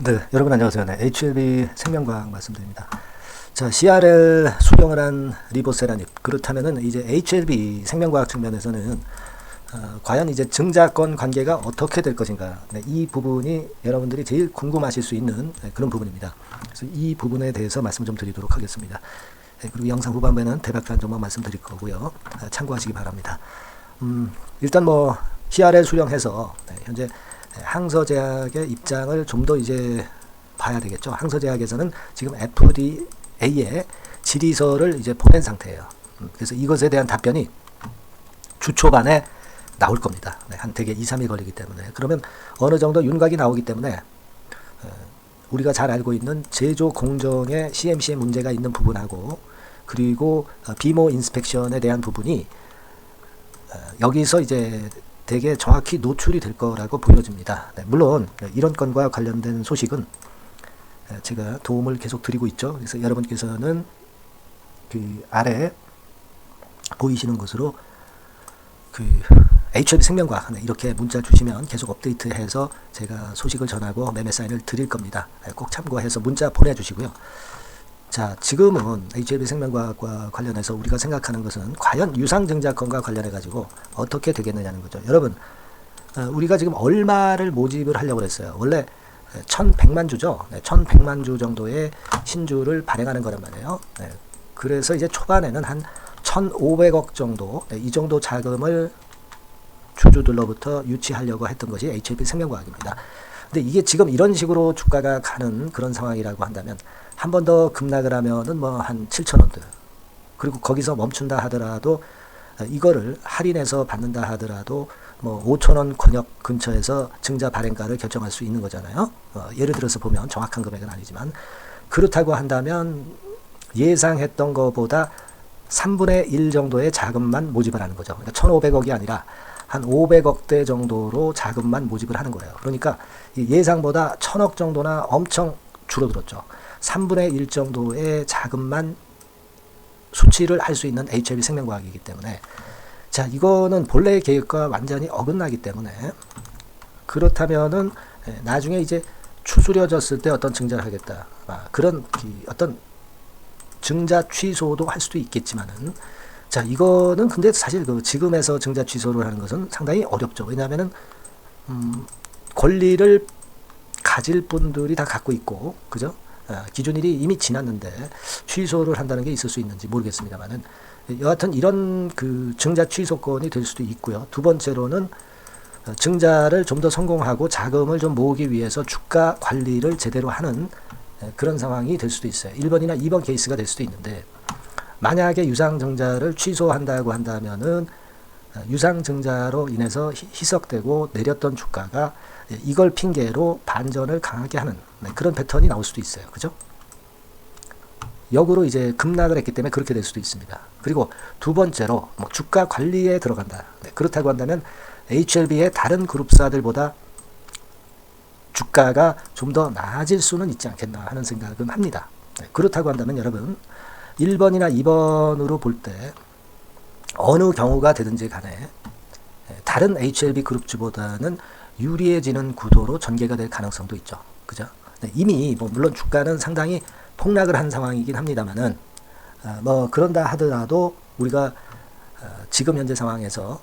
네, 여러분 안녕하세요. 네, HLB 생명과학 말씀드립니다. 자, CRL 수경을 한 리보세라닙. 그렇다면은 이제 HLB 생명과학 측면에서는 과연 이제 증자권 관계가 어떻게 될 것인가. 네, 이 부분이 여러분들이 제일 궁금하실 수 있는 그런 부분입니다. 그래서 이 부분에 대해서 말씀 좀 드리도록 하겠습니다. 네, 그리고 영상 후반부에는 대박한 종목 말씀드릴 거고요. 참고하시기 바랍니다. 일단 뭐 CRL 수령해서 현재 항서제약의 입장을 좀 더 이제 봐야 되겠죠. 항서제약에서는 지금 FDA에 질의서를 이제 보낸 상태예요. 그래서 이것에 대한 답변이 주 초반에 나올 겁니다. 한 대개 2, 3일 걸리기 때문에. 그러면 어느 정도 윤곽이 나오기 때문에 우리가 잘 알고 있는 제조 공정의 CMC에 문제가 있는 부분하고 그리고 비모 인스펙션에 대한 부분이 여기서 이제 되게 정확히 노출이 될 거라고 보여집니다. 네, 물론 이런 건과 관련된 소식은 제가 도움을 계속 드리고 있죠. 그래서 여러분께서는 그 아래 보이시는 것으로 그 HLB 생명과학 이렇게 문자 주시면 계속 업데이트해서 제가 소식을 전하고 매매 사인을 드릴 겁니다. 꼭 참고해서 문자 보내주시고요. 자, 지금은 HLB 생명과학과 관련해서 우리가 생각하는 것은 과연 유상증자권과 관련해 가지고 어떻게 되겠느냐는 거죠. 여러분, 우리가 지금 얼마를 모집을 하려고 했어요. 원래 1100만 주죠. 1100만 주 정도의 신주를 발행하는 거란 말이에요. 그래서 이제 초반에는 한 1500억 정도, 이 정도 자금을 주주들로부터 유치하려고 했던 것이 HLB 생명과학입니다. 근데 이게 지금 이런 식으로 주가가 가는 그런 상황이라고 한다면 한 번 더 급락을 하면은 뭐 한 7,000원대. 그리고 거기서 멈춘다 하더라도 이거를 할인해서 받는다 하더라도 뭐 5,000원 권역 근처에서 증자 발행가를 결정할 수 있는 거잖아요. 예를 들어서 보면 정확한 금액은 아니지만 그렇다고 한다면 예상했던 것보다 3분의 1 정도의 자금만 모집을 하는 거죠. 그러니까 1,500억이 아니라 한 500억대 정도로 자금만 모집을 하는 거예요. 그러니까 예상보다 1,000억 정도나 엄청 줄어들었죠. 3분의 1 정도의 자금만 수치를 할 수 있는 HLB 생명과학이기 때문에 자, 이거는 본래의 계획과 완전히 어긋나기 때문에 그렇다면은 나중에 이제 추스려졌을 때 어떤 증자를 하겠다. 그런 어떤 증자 취소도 할 수도 있겠지만은 자, 이거는 근데 사실 그 지금에서 증자 취소를 하는 것은 상당히 어렵죠. 왜냐하면은 권리를 가질 분들이 다 갖고 있고, 그죠? 기준일이 이미 지났는데 취소를 한다는 게 있을 수 있는지 모르겠습니다만은 여하튼 이런 그 증자 취소권이 될 수도 있고요. 두 번째로는 증자를 좀 더 성공하고 자금을 좀 모으기 위해서 주가 관리를 제대로 하는 그런 상황이 될 수도 있어요. 1번이나 2번 케이스가 될 수도 있는데 만약에 유상증자를 취소한다고 한다면은 유상증자로 인해서 희석되고 내렸던 주가가 이걸 핑계로 반전을 강하게 하는 그런 패턴이 나올 수도 있어요. 그죠? 역으로 이제 급락을 했기 때문에 그렇게 될 수도 있습니다. 그리고 두 번째로 뭐 주가 관리에 들어간다. 그렇다고 한다면 HLB의 다른 그룹사들보다 주가가 좀 더 나아질 수는 있지 않겠나 하는 생각은 합니다. 그렇다고 한다면 여러분 1번이나 2번으로 볼 때 어느 경우가 되든지 간에 다른 HLB 그룹주보다는 유리해지는 구도로 전개가 될 가능성도 있죠. 그죠? 이미 뭐 물론 주가는 상당히 폭락을 한 상황이긴 합니다만은 뭐 그런다 하더라도 우리가 지금 현재 상황에서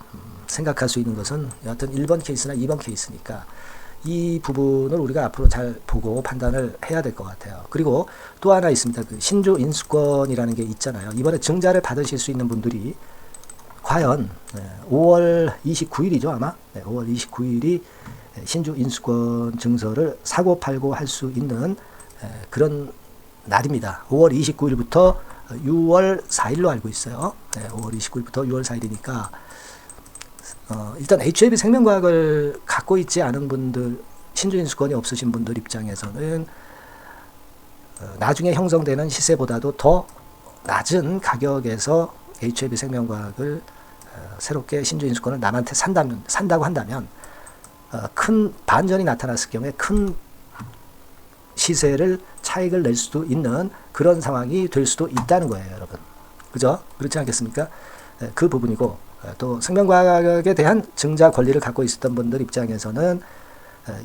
생각할 수 있는 것은 여하튼 1번 케이스나 2번 케이스니까 이 부분을 우리가 앞으로 잘 보고 판단을 해야 될 것 같아요. 그리고 또 하나 있습니다. 그 신주 인수권이라는 게 있잖아요. 이번에 증자를 받으실 수 있는 분들이 과연 5월 29일이죠 아마 5월 29일이 신주 인수권 증서를 사고 팔고 할 수 있는 그런 날입니다. 5월 29일부터 6월 4일로 알고 있어요. 5월 29일부터 6월 4일이니까 일단 HLB 생명과학을 갖고 있지 않은 분들, 신주 인수권이 없으신 분들 입장에서는 나중에 형성되는 시세보다도 더 낮은 가격에서 HLB 생명과학을 새롭게 신주 인수권을 남한테 산다고 한다면 큰 반전이 나타났을 경우에 큰 시세를 차익을 낼 수도 있는 그런 상황이 될 수도 있다는 거예요, 여러분. 그죠? 그렇지 않겠습니까? 그 부분이고 또 생명과학에 대한 증자 권리를 갖고 있었던 분들 입장에서는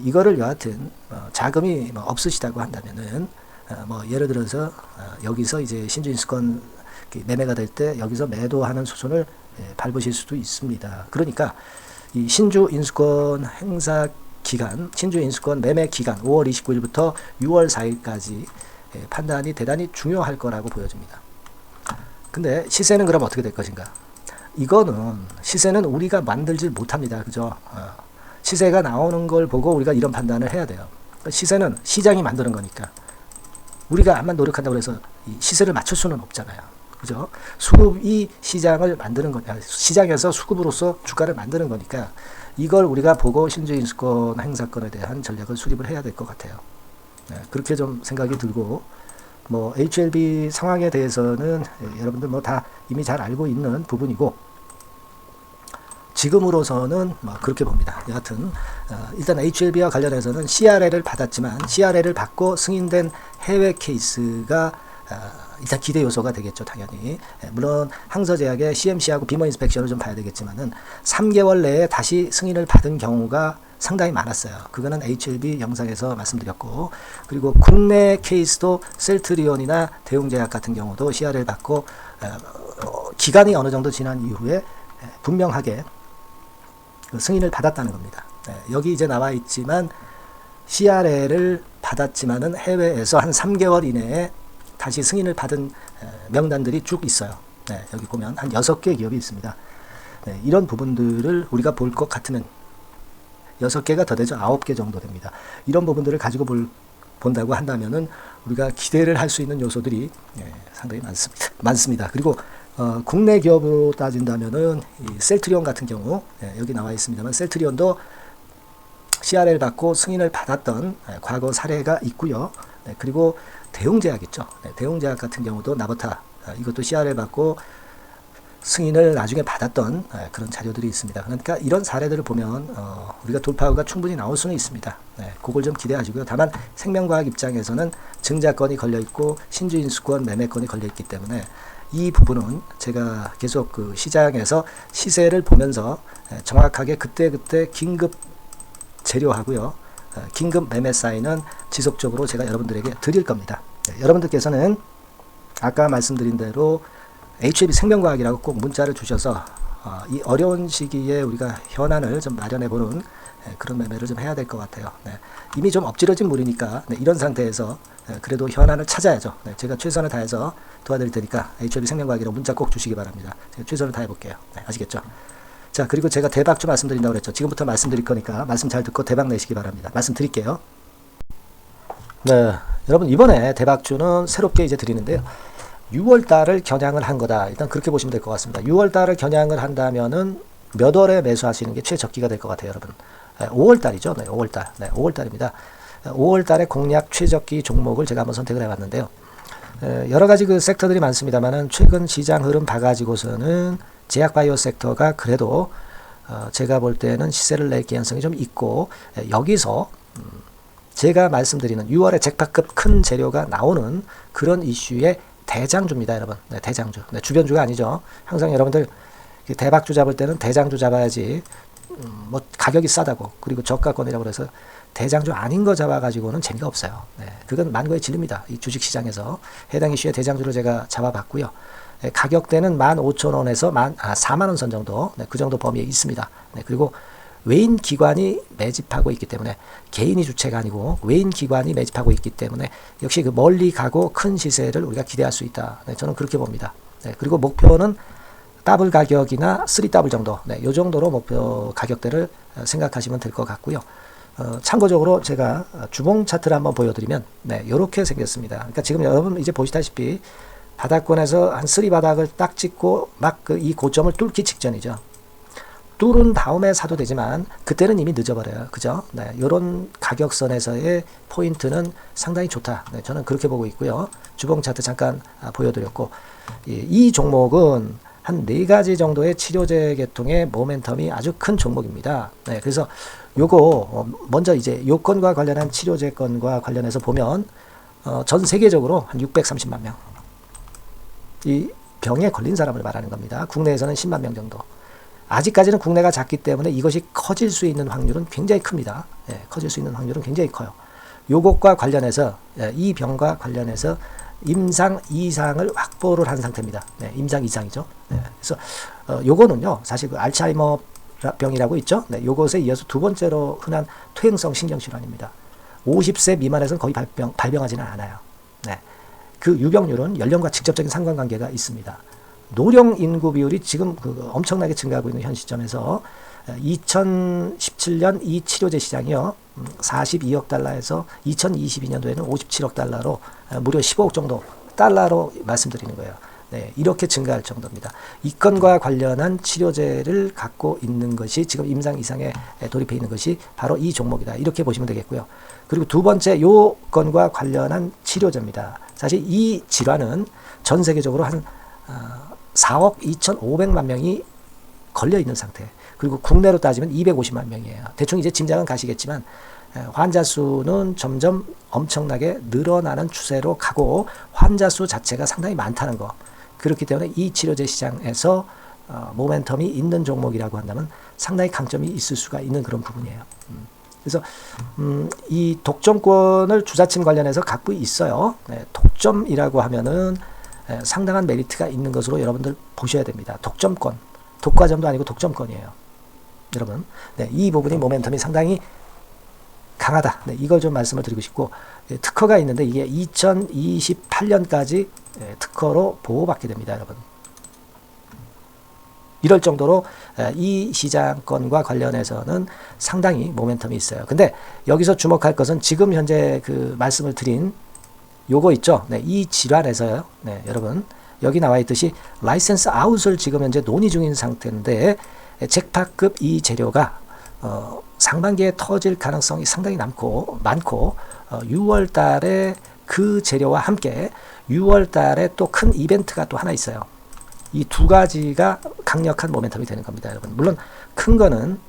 이거를 여하튼 자금이 없으시다고 한다면은 뭐 예를 들어서 여기서 이제 신주인수권 매매가 될 때 여기서 매도하는 수순을 밟으실 수도 있습니다. 그러니까 이 신주인수권 행사 기간, 신주인수권 매매 기간 5월 29일부터 6월 4일까지 판단이 대단히 중요할 거라고 보여집니다. 근데 시세는 그럼 어떻게 될 것인가? 이거는 시세는 우리가 만들질 못합니다. 그죠? 시세가 나오는 걸 보고 우리가 이런 판단을 해야 돼요. 시세는 시장이 만드는 거니까 우리가 암만 노력한다고 해서 이 시세를 맞출 수는 없잖아요. 그죠? 수급이 시장을 만드는 거냐, 시장에서 수급으로서 주가를 만드는 거니까 이걸 우리가 보고 신주인수권 행사권에 대한 전략을 수립을 해야 될 것 같아요. 그렇게 좀 생각이 들고, 뭐 HLB 상황에 대해서는 여러분들 뭐 다 이미 잘 알고 있는 부분이고, 지금으로서는 뭐 그렇게 봅니다. 여하튼 일단 HLB와 관련해서는 CRL을 받았지만 CRL을 받고 승인된 해외 케이스가 일단 기대 요소가 되겠죠, 당연히. 물론 항서제약의 CMC하고 비머 인스펙션을 좀 봐야 되겠지만은 3개월 내에 다시 승인을 받은 경우가 상당히 많았어요. 그거는 HLB 영상에서 말씀드렸고, 그리고 국내 케이스도 셀트리온이나 대웅제약 같은 경우도 CRL 받고 기간이 어느 정도 지난 이후에 분명하게 승인을 받았다는 겁니다. 여기 이제 나와 있지만 CRL을 받았지만은 해외에서 한 3개월 이내에 다시 승인을 받은 명단들이 쭉 있어요. 여기 보면 한 6개 기업이 있습니다. 이런 부분들을 우리가 볼 것 같으면 6개가 더 되죠. 9개 정도 됩니다. 이런 부분들을 가지고 본다고 한다면은 우리가 기대를 할 수 있는 요소들이 상당히 많습니다. 그리고 국내 기업으로 따진다면은 이 셀트리온 같은 경우, 여기 나와 있습니다만 셀트리온도 CRL 받고 승인을 받았던 과거 사례가 있고요. 그리고 대웅제약 있죠. 대웅제약 같은 경우도 나보타, 이것도 CRL 받고 승인을 나중에 받았던 그런 자료들이 있습니다. 그러니까 이런 사례들을 보면 우리가 돌파구가 충분히 나올 수는 있습니다. 그걸 좀 기대하시고요. 다만 생명과학 입장에서는 증자권이 걸려있고 신주인수권 매매권이 걸려있기 때문에 이 부분은 제가 계속 그 시장에서 시세를 보면서 정확하게 그때그때 긴급 재료하고요, 긴급 매매 사인은 지속적으로 제가 여러분들에게 드릴 겁니다. 여러분들께서는 아까 말씀드린 대로 HLB 생명과학이라고 꼭 문자를 주셔서 이 어려운 시기에 우리가 현안을 좀 마련해보는 그런 매매를 좀 해야 될 것 같아요. 이미 좀 엎질러진 물이니까 이런 상태에서 그래도 현안을 찾아야죠. 제가 최선을 다해서 도와드릴 테니까 HLB 생명과학이라고 문자 꼭 주시기 바랍니다. 제가 최선을 다해볼게요. 아시겠죠? 자, 그리고 제가 대박주 말씀드린다고 그랬죠. 지금부터 말씀드릴 거니까 말씀 잘 듣고 대박 내시기 바랍니다. 말씀드릴게요. 네, 여러분 이번에 대박주는 새롭게 이제 드리는데요. 6월 달을 겨냥을 한 거다. 일단 그렇게 보시면 될 것 같습니다. 6월 달을 겨냥을 한다면은 몇 월에 매수하시는 게 최적기가 될 것 같아요, 여러분. 5월 달이죠. 네, 5월 달. 네, 5월 달입니다. 5월 달에 공략 최적기 종목을 제가 한번 선택을 해봤는데요. 여러 가지 그 섹터들이 많습니다만은 최근 시장 흐름 봐가지고서는 제약바이오 섹터가 그래도 제가 볼 때는 시세를 낼 개연성이 좀 있고, 여기서 제가 말씀드리는 6월에 잭팟급 큰 재료가 나오는 그런 이슈의 대장주입니다, 여러분. 네, 대장주. 네, 주변주가 아니죠. 항상 여러분들 대박주 잡을 때는 대장주 잡아야지, 뭐 가격이 싸다고 그리고 저가권이라고 그래서 대장주 아닌 거 잡아가지고는 재미가 없어요. 그건 만고의 진리입니다. 이 주식시장에서 해당 이슈의 대장주를 제가 잡아봤고요. 가격대는 15,000원에서 4만원 선 정도, 그 정도 범위에 있습니다. 그리고 외인 기관이 매집하고 있기 때문에, 개인이 주체가 아니고 외인 기관이 매집하고 있기 때문에 역시 그 멀리 가고 큰 시세를 우리가 기대할 수 있다. 저는 그렇게 봅니다. 그리고 목표는 더블 가격이나 3더블 정도, 이 정도로 목표 가격대를 생각하시면 될 것 같고요. 참고적으로 제가 주봉 차트를 한번 보여드리면 이렇게 생겼습니다. 그러니까 지금 여러분 이제 보시다시피 바닥권에서 한 3바닥을 딱 찍고 막 이 고점을 뚫기 직전이죠. 뚫은 다음에 사도 되지만 그때는 이미 늦어버려요. 그죠? 이런 가격선에서의 포인트는 상당히 좋다. 저는 그렇게 보고 있고요. 주봉 차트 잠깐 보여드렸고, 이 종목은 한 4가지 정도의 치료제 계통의 모멘텀이 아주 큰 종목입니다. 그래서 요거 먼저 이제 요건과 관련한 치료제건과 관련해서 보면 전 세계적으로 한 630만 명, 이 병에 걸린 사람을 말하는 겁니다. 국내에서는 10만 명 정도. 아직까지는 국내가 작기 때문에 이것이 커질 수 있는 확률은 굉장히 큽니다. 커질 수 있는 확률은 굉장히 커요. 요것과 관련해서 이 병과 관련해서 임상 이상을 확보를 한 상태입니다. 임상 이상이죠. 그래서 요거는요 사실 그 알츠하이머 병이라고 있죠. 요것에 이어서 두 번째로 흔한 퇴행성 신경질환입니다. 50세 미만에서는 거의 발병하지는 않아요. 그 유병률은 연령과 직접적인 상관관계가 있습니다. 노령 인구 비율이 지금 엄청나게 증가하고 있는 현 시점에서 2017년 이 치료제 시장이요 42억 달러에서 2022년도에는 57억 달러로 무려 15억 정도 달러로 말씀드리는 거예요. 이렇게 증가할 정도입니다. 이 건과 관련한 치료제를 갖고 있는 것이 지금 임상 이상에 돌입해 있는 것이 바로 이 종목이다. 이렇게 보시면 되겠고요. 그리고 두 번째 요 건과 관련한 치료제입니다. 사실 이 질환은 전 세계적으로 한 4억 2,500만 명이 걸려 있는 상태. 그리고 국내로 따지면 250만 명이에요. 대충 이제 짐작은 가시겠지만 환자 수는 점점 엄청나게 늘어나는 추세로 가고 환자 수 자체가 상당히 많다는 거. 그렇기 때문에 이 치료제 시장에서 모멘텀이 있는 종목이라고 한다면 상당히 강점이 있을 수가 있는 그런 부분이에요. 그래서 이 독점권을 주사침 관련해서 갖고 있어요. 독점이라고 하면은 상당한 메리트가 있는 것으로 여러분들 보셔야 됩니다. 독점권, 독과점도 아니고 독점권이에요. 여러분, 이 부분이 모멘텀이 상당히 강하다. 이걸 좀 말씀을 드리고 싶고 특허가 있는데 이게 2028년까지 특허로 보호받게 됩니다, 여러분. 이럴 정도로 이 시장권과 관련해서는 상당히 모멘텀이 있어요. 근데 여기서 주목할 것은 지금 현재 그 말씀을 드린 요거 있죠. 이 질환에서요. 여러분 여기 나와 있듯이 라이센스 아웃을 지금 현재 논의 중인 상태인데 잭팟급 이 재료가 상반기에 터질 가능성이 상당히 많고 6월 달에 그 재료와 함께 6월 달에 또 큰 이벤트가 또 하나 있어요. 이 두 가지가 강력한 모멘텀이 되는 겁니다, 여러분. 물론 큰 거는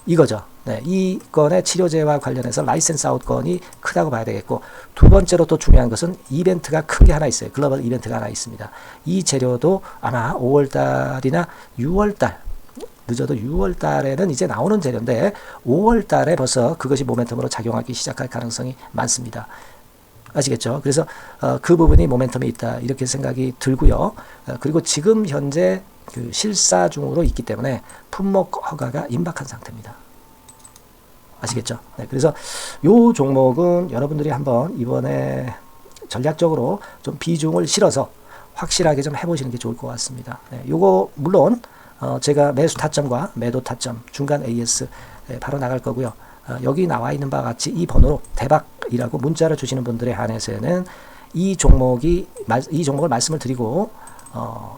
이거죠. 이 건의 치료제와 관련해서 라이센스 아웃 건이 크다고 봐야 되겠고 두 번째로 또 중요한 것은 이벤트가 큰 게 하나 있어요. 글로벌 이벤트가 하나 있습니다. 이 재료도 아마 5월 달이나 6월 달 늦어도 6월 달에는 이제 나오는 재료인데 5월 달에 벌써 그것이 모멘텀으로 작용하기 시작할 가능성이 많습니다. 아시겠죠? 그래서 그 부분이 모멘텀이 있다 이렇게 생각이 들고요. 그리고 지금 현재 그 실사 중으로 있기 때문에 품목 허가가 임박한 상태입니다. 아시겠죠? 그래서 요 종목은 여러분들이 한번 이번에 전략적으로 좀 비중을 실어서 확실하게 좀 해보시는 게 좋을 것 같습니다. 요거 물론 제가 매수 타점과 매도 타점 중간 AS 바로 나갈 거고요. 여기 나와 있는 바와 같이 이 번호로 대박이라고 문자를 주시는 분들에 한해서는 이 종목을 말씀을 드리고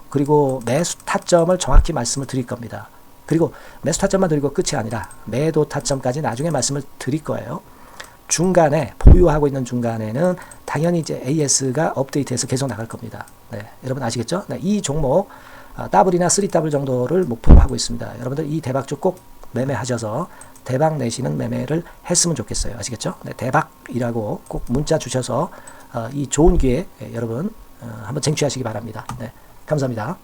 그리고 매수 타점을 정확히 말씀을 드릴 겁니다. 그리고 매수 타점만 드리고 끝이 아니라 매도 타점까지 나중에 말씀을 드릴 거예요. 중간에 보유하고 있는 중간에는 당연히 이제 AS가 업데이트해서 계속 나갈 겁니다. 여러분 아시겠죠? 이 종목 더블이나 3더블 정도를 목표로 하고 있습니다. 여러분들 이 대박주 꼭 매매하셔서 대박 내시는 매매를 했으면 좋겠어요. 아시겠죠? 대박이라고 꼭 문자 주셔서 이 좋은 기회 여러분 한번 쟁취하시기 바랍니다. 감사합니다.